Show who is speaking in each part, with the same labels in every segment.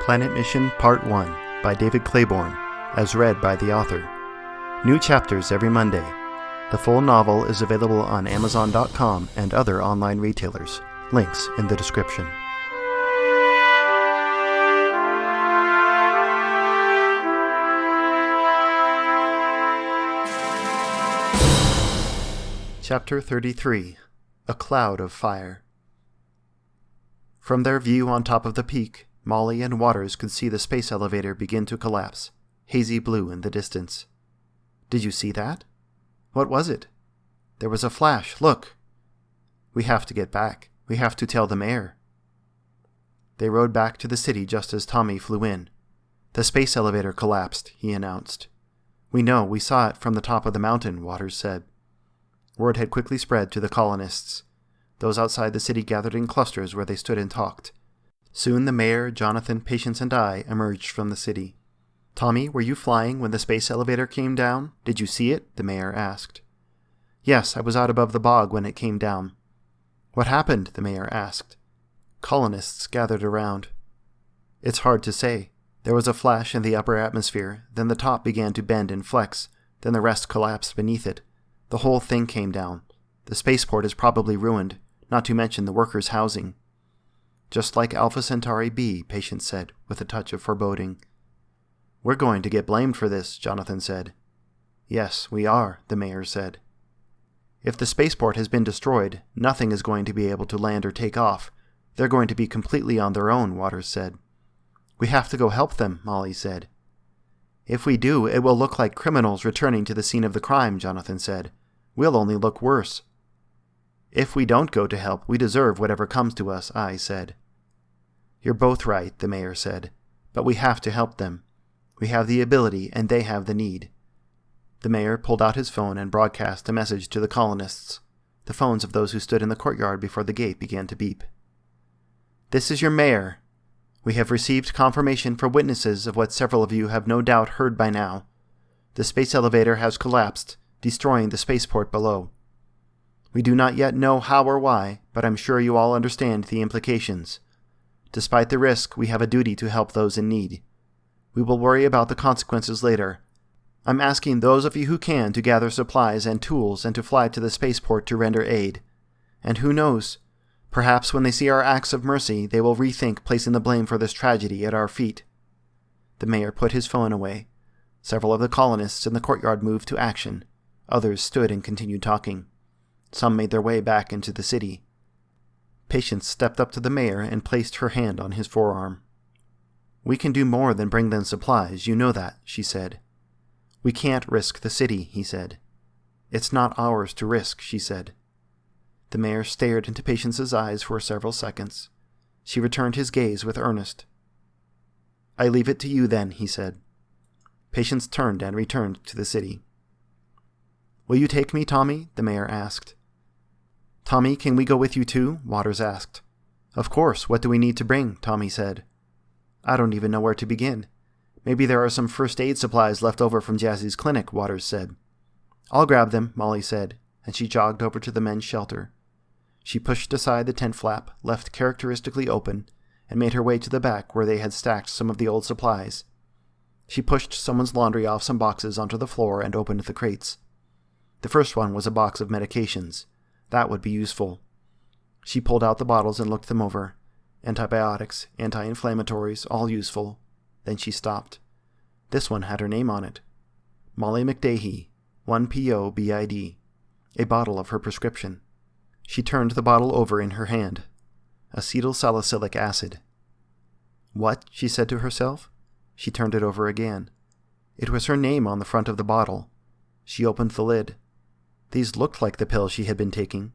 Speaker 1: Planet Mission Part 1 by David Claiborne, as read by the author. New chapters every Monday. The full novel is available on Amazon.com and other online retailers. Links in the description. Chapter 33. A Cloud of Fire. From their view on top of the peak, Molly and Waters could see the space elevator begin to collapse, hazy blue in the distance. "Did you see that?" "What was it?" "There was a flash, look!" "We have to get back. We have to tell the mayor." They rode back to the city just as Tommy flew in. "The space elevator collapsed," he announced. "We know, we saw it from the top of the mountain," Waters said. Word had quickly spread to the colonists. Those outside the city gathered in clusters where they stood and talked. Soon the mayor, Jonathan, Patience, and I emerged from the city. "Tommy, were you flying when the space elevator came down? Did you see it?" the mayor asked. "Yes, I was out above the bog when it came down." "What happened?" the mayor asked. Colonists gathered around. "It's hard to say. There was a flash in the upper atmosphere, then the top began to bend and flex, then the rest collapsed beneath it. The whole thing came down. The spaceport is probably ruined, not to mention the workers' housing." "Just like Alpha Centauri B," Patience said, with a touch of foreboding. "We're going to get blamed for this," Jonathan said. "Yes, we are," the mayor said. "If the spaceport has been destroyed, nothing is going to be able to land or take off. They're going to be completely on their own," Waters said. "We have to go help them," Molly said. "If we do, it will look like criminals returning to the scene of the crime," Jonathan said. "We'll only look worse." "If we don't go to help, we deserve whatever comes to us," I said. "You're both right," the mayor said. "But we have to help them. We have the ability, and they have the need." The mayor pulled out his phone and broadcast a message to the colonists. The phones of those who stood in the courtyard before the gate began to beep. "This is your mayor. We have received confirmation from witnesses of what several of you have no doubt heard by now. The space elevator has collapsed, destroying the spaceport below. We do not yet know how or why, but I'm sure you all understand the implications. Despite the risk, we have a duty to help those in need. We will worry about the consequences later. I'm asking those of you who can to gather supplies and tools and to fly to the spaceport to render aid. And who knows? Perhaps when they see our acts of mercy, they will rethink placing the blame for this tragedy at our feet." The mayor put his phone away. Several of the colonists in the courtyard moved to action. Others stood and continued talking. Some made their way back into the city. Patience stepped up to the mayor and placed her hand on his forearm. "We can do more than bring them supplies, you know that," she said. "We can't risk the city," he said. "It's not ours to risk," she said. The mayor stared into Patience's eyes for several seconds. She returned his gaze with earnest. "I leave it to you then," he said. Patience turned and returned to the city. "Will you take me, Tommy?" the mayor asked. "Tommy, can we go with you too?" Waters asked. "Of course. What do we need to bring?" Tommy said. "I don't even know where to begin. Maybe there are some first aid supplies left over from Jazzy's clinic," Waters said. "I'll grab them," Molly said, and she jogged over to the men's shelter. She pushed aside the tent flap, left characteristically open, and made her way to the back where they had stacked some of the old supplies. She pushed someone's laundry off some boxes onto the floor and opened the crates. The first one was a box of medications. That would be useful. She pulled out the bottles and looked them over. Antibiotics, anti-inflammatories, all useful. Then she stopped. This one had her name on it. Molly McDahey, 1PO-BID. A bottle of her prescription. She turned the bottle over in her hand. Acetylsalicylic acid. "What?" she said to herself. She turned it over again. It was her name on the front of the bottle. She opened the lid. These looked like the pills she had been taking.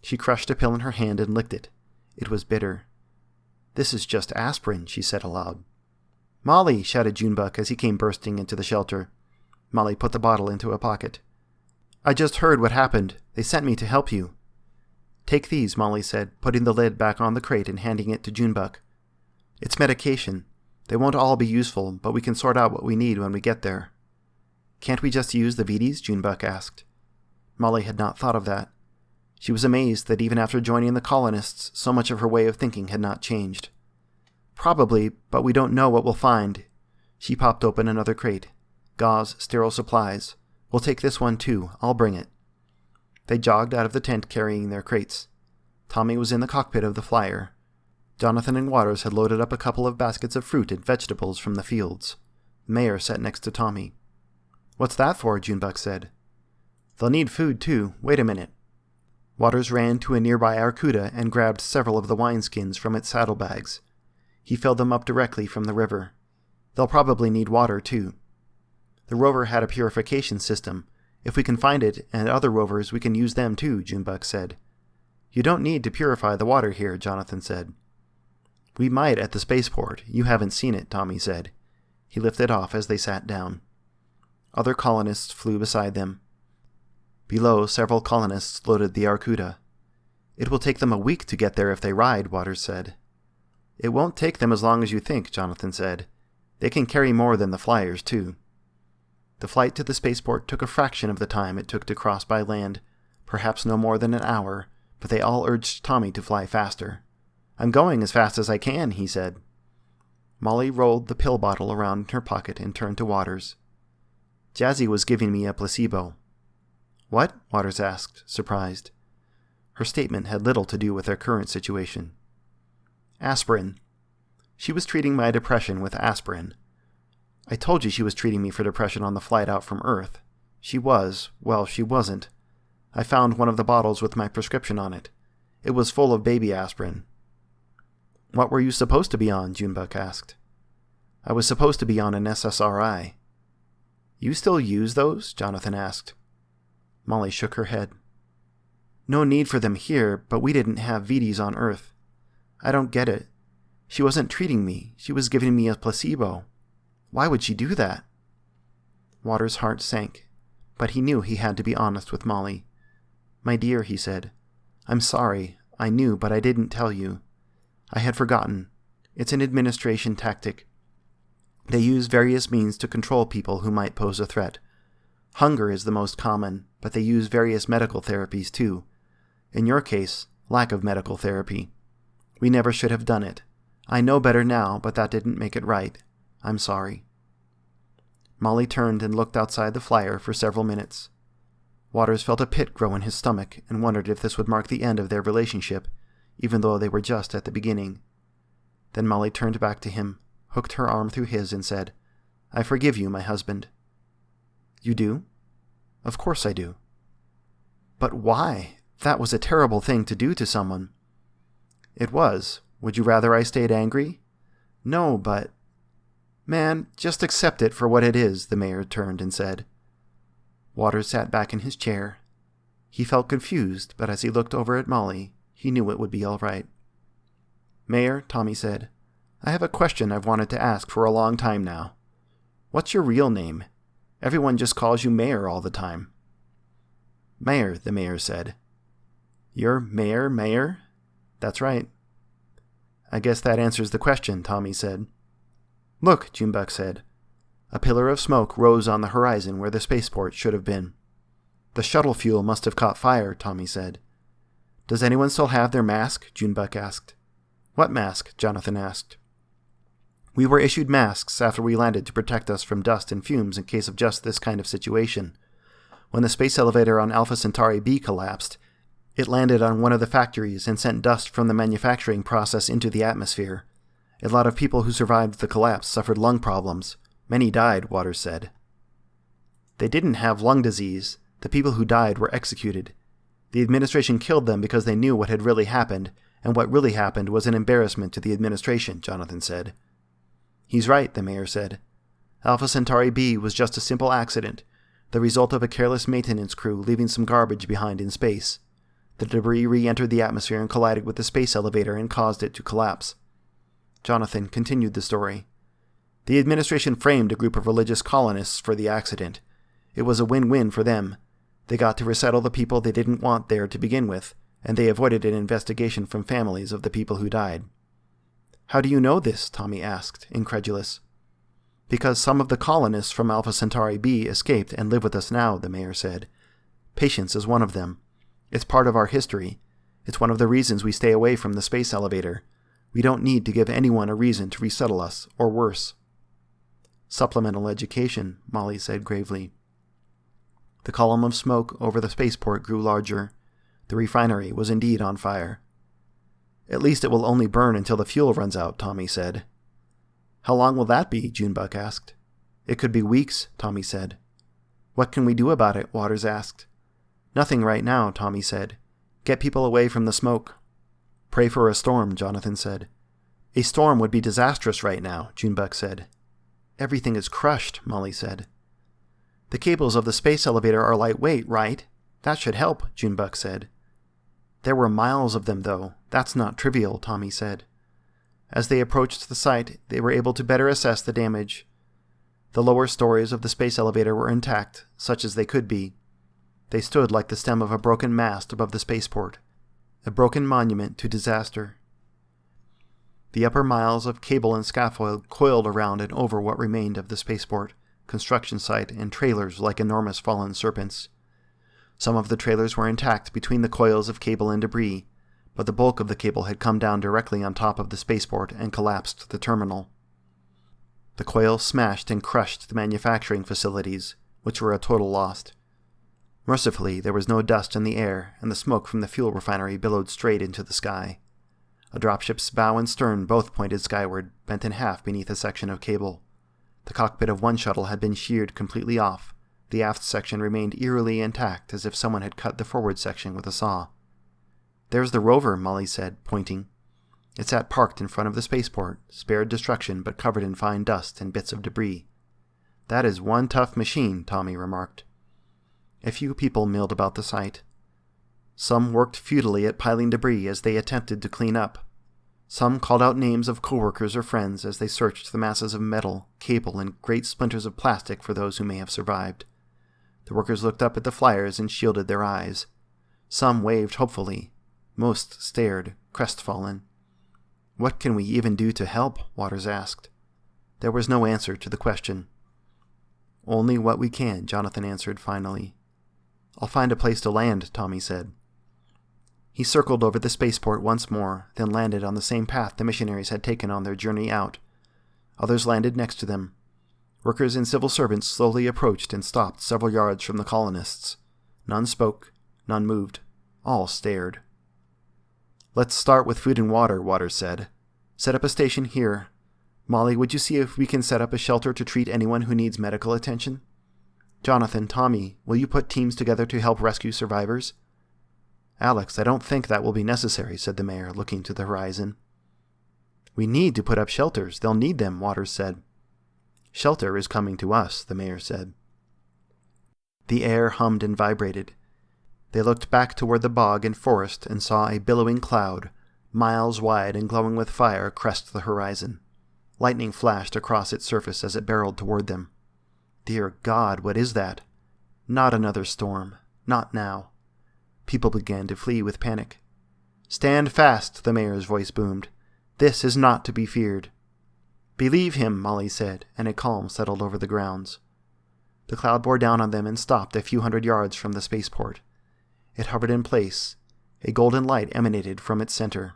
Speaker 1: She crushed a pill in her hand and licked it. It was bitter. "This is just aspirin," she said aloud. "Molly!" shouted Junebuck as he came bursting into the shelter. Molly put the bottle into a pocket. "I just heard what happened. They sent me to help you." "Take these," Molly said, putting the lid back on the crate and handing it to Junebuck. "It's medication. They won't all be useful, but we can sort out what we need when we get there." "Can't we just use the VDs?" Junebuck asked. Molly had not thought of that. She was amazed that even after joining the colonists, so much of her way of thinking had not changed. Probably, but we don't know what we'll find. She popped open another crate. Gauze, sterile supplies. We'll take this one too. I'll bring it. They jogged out of the tent carrying their crates. Tommy was in the cockpit of the flyer. Jonathan and Waters had loaded up a couple of baskets of fruit and vegetables from the fields. The mayor sat next to Tommy. "What's that for?" Junebug said. "They'll need food too. Wait a minute." Waters ran to a nearby arcuda and grabbed several of the wineskins from its saddlebags. He filled them up directly from the river. They'll probably need water too. The rover had a purification system. If we can find it and other rovers, we can use them too, Junebug said. "You don't need to purify the water here," Jonathan said. "We might at the spaceport. You haven't seen it," Tommy said. He lifted off as they sat down. Other colonists flew beside them. Below, several colonists loaded the arcuda. "It will take them a week to get there if they ride," Waters said. "It won't take them as long as you think," Jonathan said. "They can carry more than the flyers, too." The flight to the spaceport took a fraction of the time it took to cross by land, perhaps no more than an hour, but they all urged Tommy to fly faster. "I'm going as fast as I can," he said. Molly rolled the pill bottle around in her pocket and turned to Waters. "Jazzy was giving me a placebo." "What?" Waters asked, surprised. Her statement had little to do with their current situation. "Aspirin. She was treating my depression with aspirin. I told you she was treating me for depression on the flight out from Earth. She was. Well, she wasn't. I found one of the bottles with my prescription on it. It was full of baby aspirin." "What were you supposed to be on?" Junebug asked. "I was supposed to be on an SSRI." "You still use those?" Jonathan asked. Molly shook her head. "No need for them here, but we didn't have VDs on Earth. I don't get it. She wasn't treating me. She was giving me a placebo. Why would she do that?" Waters' heart sank, but he knew he had to be honest with Molly. "My dear," he said, "I'm sorry. I knew, but I didn't tell you. I had forgotten. It's an administration tactic. They use various means to control people who might pose a threat. Hunger is the most common, but they use various medical therapies too. In your case, lack of medical therapy. We never should have done it. I know better now, but that didn't make it right. I'm sorry." Molly turned and looked outside the flyer for several minutes. Waters felt a pit grow in his stomach and wondered if this would mark the end of their relationship, even though they were just at the beginning. Then Molly turned back to him, hooked her arm through his, and said, "I forgive you, my husband." "You do?" "Of course I do." "But why? That was a terrible thing to do to someone." "It was. Would you rather I stayed angry?" "No, but—" "Man, just accept it for what it is," the mayor turned and said. Waters sat back in his chair. He felt confused, but as he looked over at Molly, he knew it would be all right. "Mayor," Tommy said, "I have a question I've wanted to ask for a long time now. What's your real name? Everyone just calls you Mayor all the time." "Mayor," the mayor said. "You're Mayor? That's right." "I guess that answers the question," Tommy said. "Look," Junebug said. A pillar of smoke rose on the horizon where the spaceport should have been. "The shuttle fuel must have caught fire," Tommy said. "Does anyone still have their mask?" Junebug asked. "What mask?" Jonathan asked. "We were issued masks after we landed to protect us from dust and fumes in case of just this kind of situation. When the space elevator on Alpha Centauri B collapsed, it landed on one of the factories and sent dust from the manufacturing process into the atmosphere. A lot of people who survived the collapse suffered lung problems. Many died," Waters said. "They didn't have lung disease. The people who died were executed. The administration killed them because they knew what had really happened, and what really happened was an embarrassment to the administration," Jonathan said. "He's right," the mayor said. "Alpha Centauri B was just a simple accident, the result of a careless maintenance crew leaving some garbage behind in space. The debris re-entered the atmosphere and collided with the space elevator and caused it to collapse." Jonathan continued the story. "The administration framed a group of religious colonists for the accident. It was a win-win for them. They got to resettle the people they didn't want there to begin with, and they avoided an investigation from families of the people who died." "How do you know this?" Tommy asked, incredulous. "Because some of the colonists from Alpha Centauri B escaped and live with us now," the mayor said. "Patience is one of them. It's part of our history. It's one of the reasons we stay away from the space elevator. We don't need to give anyone a reason to resettle us, or worse. Supplemental education, Molly said gravely. The column of smoke over the spaceport grew larger. The refinery was indeed on fire. At least it will only burn until the fuel runs out, Tommy said. How long will that be? Junebug asked. It could be weeks, Tommy said. What can we do about it? Waters asked. Nothing right now, Tommy said. Get people away from the smoke. Pray for a storm, Jonathan said. A storm would be disastrous right now, Junebug said. Everything is crushed, Molly said. The cables of the space elevator are lightweight, right? That should help, Junebug said. There were miles of them, though. That's not trivial, Tommy said. As they approached the site, they were able to better assess the damage. The lower stories of the space elevator were intact, such as they could be. They stood like the stem of a broken mast above the spaceport, a broken monument to disaster. The upper miles of cable and scaffold coiled around and over what remained of the spaceport, construction site, and trailers like enormous fallen serpents. Some of the trailers were intact between the coils of cable and debris, but the bulk of the cable had come down directly on top of the spaceport and collapsed the terminal. The coils smashed and crushed the manufacturing facilities, which were a total loss. Mercifully, there was no dust in the air, and the smoke from the fuel refinery billowed straight into the sky. A dropship's bow and stern both pointed skyward, bent in half beneath a section of cable. The cockpit of one shuttle had been sheared completely off. The aft section remained eerily intact, as if someone had cut the forward section with a saw. There's the rover, Molly said, pointing. It sat parked in front of the spaceport, spared destruction but covered in fine dust and bits of debris. That is one tough machine, Tommy remarked. A few people milled about the site. Some worked futilely at piling debris as they attempted to clean up. Some called out names of coworkers or friends as they searched the masses of metal, cable, and great splinters of plastic for those who may have survived. The workers looked up at the flyers and shielded their eyes. Some waved hopefully. Most stared, crestfallen. What can we even do to help? Waters asked. There was no answer to the question. Only what we can, Jonathan answered finally. I'll find a place to land, Tommy said. He circled over the spaceport once more, then landed on the same path the missionaries had taken on their journey out. Others landed next to them. Workers and civil servants slowly approached and stopped several yards from the colonists. None spoke, none moved. All stared. Let's start with food and water, Waters said. Set up a station here. Molly, would you see if we can set up a shelter to treat anyone who needs medical attention? Jonathan, Tommy, will you put teams together to help rescue survivors? Alex, I don't think that will be necessary, said the mayor, looking to the horizon. We need to put up shelters. They'll need them, Waters said. Shelter is coming to us, the mayor said. The air hummed and vibrated. They looked back toward the bog and forest and saw a billowing cloud, miles wide and glowing with fire, crest the horizon. Lightning flashed across its surface as it barreled toward them. Dear God, what is that? Not another storm. Not now. People began to flee with panic. Stand fast, the mayor's voice boomed. This is not to be feared. Believe him, Molly said, and a calm settled over the grounds. The cloud bore down on them and stopped a few hundred yards from the spaceport. It hovered in place. A golden light emanated from its center.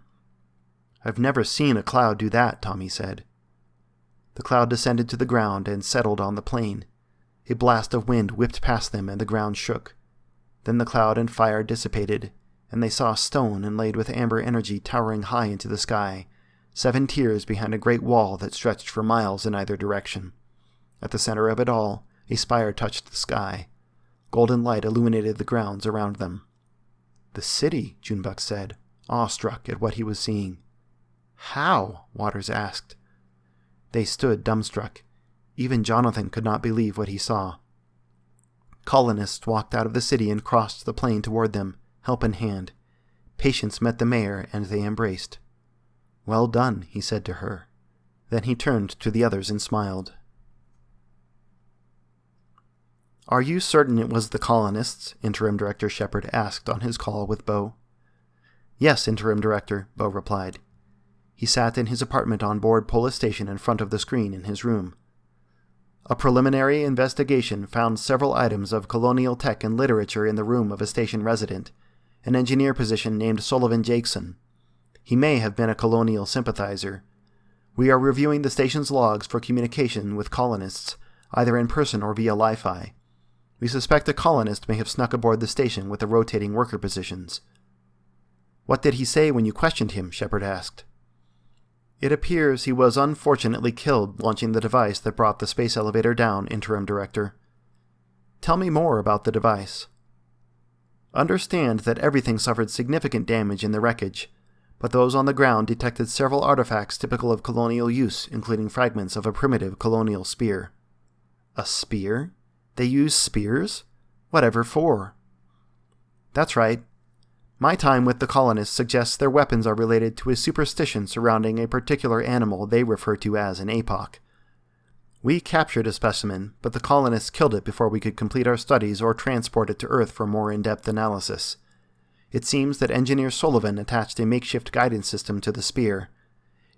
Speaker 1: I've never seen a cloud do that, Tommy said. The cloud descended to the ground and settled on the plain. A blast of wind whipped past them and the ground shook. Then the cloud and fire dissipated, and they saw stone inlaid with amber energy towering high into the sky, 7 tiers behind a great wall that stretched for miles in either direction. At the center of it all, a spire touched the sky. Golden light illuminated the grounds around them. The city, Junebug said, awestruck at what he was seeing. How? Waters asked. They stood dumbstruck. Even Jonathan could not believe what he saw. Colonists walked out of the city and crossed the plain toward them, help in hand. Patience met the mayor, and they embraced. Well done, he said to her. Then he turned to the others and smiled. Are you certain it was the colonists? Interim Director Shepard asked on his call with Bo. Yes, Interim Director, Bo replied. He sat in his apartment on board Polus Station in front of the screen in his room. A preliminary investigation found several items of colonial tech and literature in the room of a station resident, an engineer position named Sullivan Jackson. He may have been a colonial sympathizer. We are reviewing the station's logs for communication with colonists, either in person or via Li-Fi. We suspect a colonist may have snuck aboard the station with the rotating worker positions. What did he say when you questioned him? Shepard asked. It appears he was unfortunately killed launching the device that brought the space elevator down, Interim Director. Tell me more about the device. Understand that everything suffered significant damage in the wreckage, but those on the ground detected several artifacts typical of colonial use, including fragments of a primitive colonial spear. A spear? They use spears? Whatever for? That's right. My time with the colonists suggests their weapons are related to a superstition surrounding a particular animal they refer to as an apoc. We captured a specimen, but the colonists killed it before we could complete our studies or transport it to Earth for more in-depth analysis. It seems that Engineer Sullivan attached a makeshift guidance system to the spear.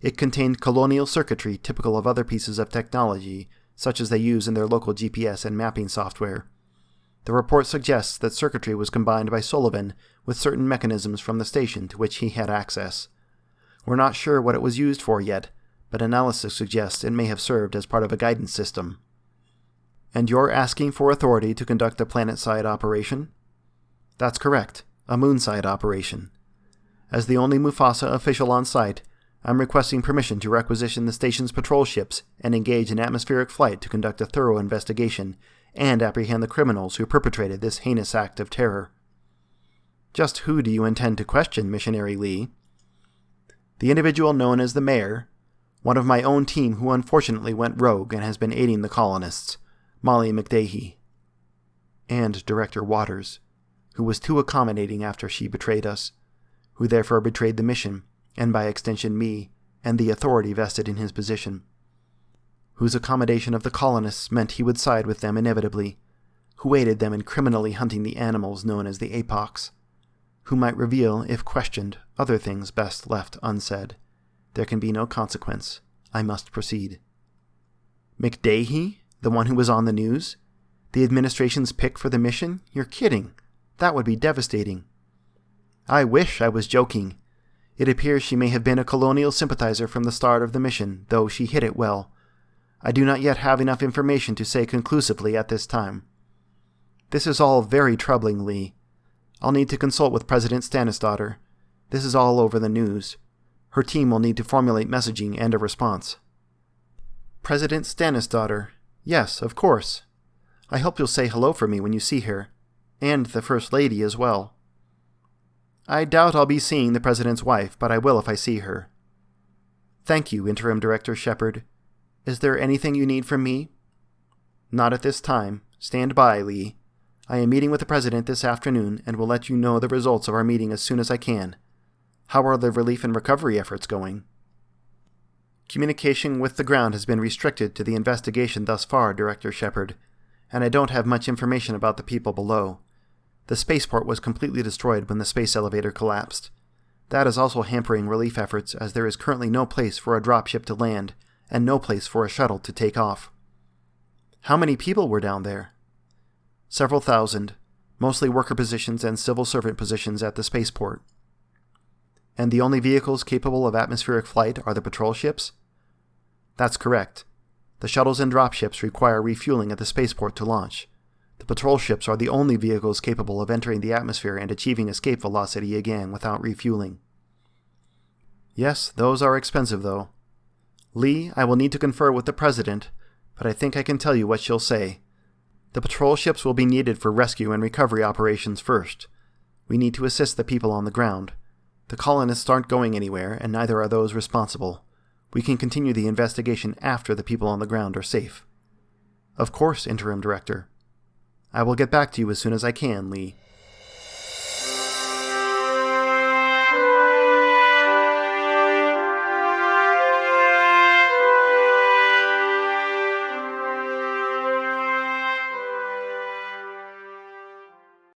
Speaker 1: It contained colonial circuitry typical of other pieces of technology, such as they use in their local GPS and mapping software. The report suggests that circuitry was combined by Sullivan with certain mechanisms from the station to which he had access. We're not sure what it was used for yet, but analysis suggests it may have served as part of a guidance system. And you're asking for authority to conduct a planet-side operation? That's correct, a moon-side operation. As the only Mufasa official on site, I'm requesting permission to requisition the station's patrol ships and engage in atmospheric flight to conduct a thorough investigation and apprehend the criminals who perpetrated this heinous act of terror. Just who do you intend to question, Missionary Lee? The individual known as the Mayor, one of my own team who unfortunately went rogue and has been aiding the colonists, Molly McDahey. And Director Waters, who was too accommodating after she betrayed us, who therefore betrayed the mission, and by extension me, and the authority vested in his position. Whose accommodation of the colonists meant he would side with them inevitably, who aided them in criminally hunting the animals known as the apocs, who might reveal, if questioned, other things best left unsaid. There can be no consequence. I must proceed. McDahey? The one who was on the news? The administration's pick for the mission? You're kidding. That would be devastating. I wish I was joking. It appears she may have been a colonial sympathizer from the start of the mission, though she hid it well. I do not yet have enough information to say conclusively at this time. This is all very troubling, Lee. I'll need to consult with President Stannisdaughter. This is all over the news. Her team will need to formulate messaging and a response. President Stannisdaughter. Yes, of course. I hope you'll say hello for me when you see her. And the First Lady as well. I doubt I'll be seeing the President's wife, but I will if I see her. Thank you, Interim Director Shepard. Is there anything you need from me? Not at this time. Stand by, Lee. I am meeting with the President this afternoon and will let you know the results of our meeting as soon as I can. How are the relief and recovery efforts going? Communication with the ground has been restricted to the investigation thus far, Director Shepard, and I don't have much information about the people below. The spaceport was completely destroyed when the space elevator collapsed. That is also hampering relief efforts as there is currently no place for a dropship to land and no place for a shuttle to take off. How many people were down there? Several thousand, mostly worker positions and civil servant positions at the spaceport. And the only vehicles capable of atmospheric flight are the patrol ships? That's correct. The shuttles and dropships require refueling at the spaceport to launch. The patrol ships are the only vehicles capable of entering the atmosphere and achieving escape velocity again without refueling. Yes, those are expensive, though. Lee, I will need to confer with the President, but I think I can tell you what she'll say. The patrol ships will be needed for rescue and recovery operations first. We need to assist the people on the ground. The colonists aren't going anywhere, and neither are those responsible. We can continue the investigation after the people on the ground are safe. Of course, Interim Director. I will get back to you as soon as I can, Lee.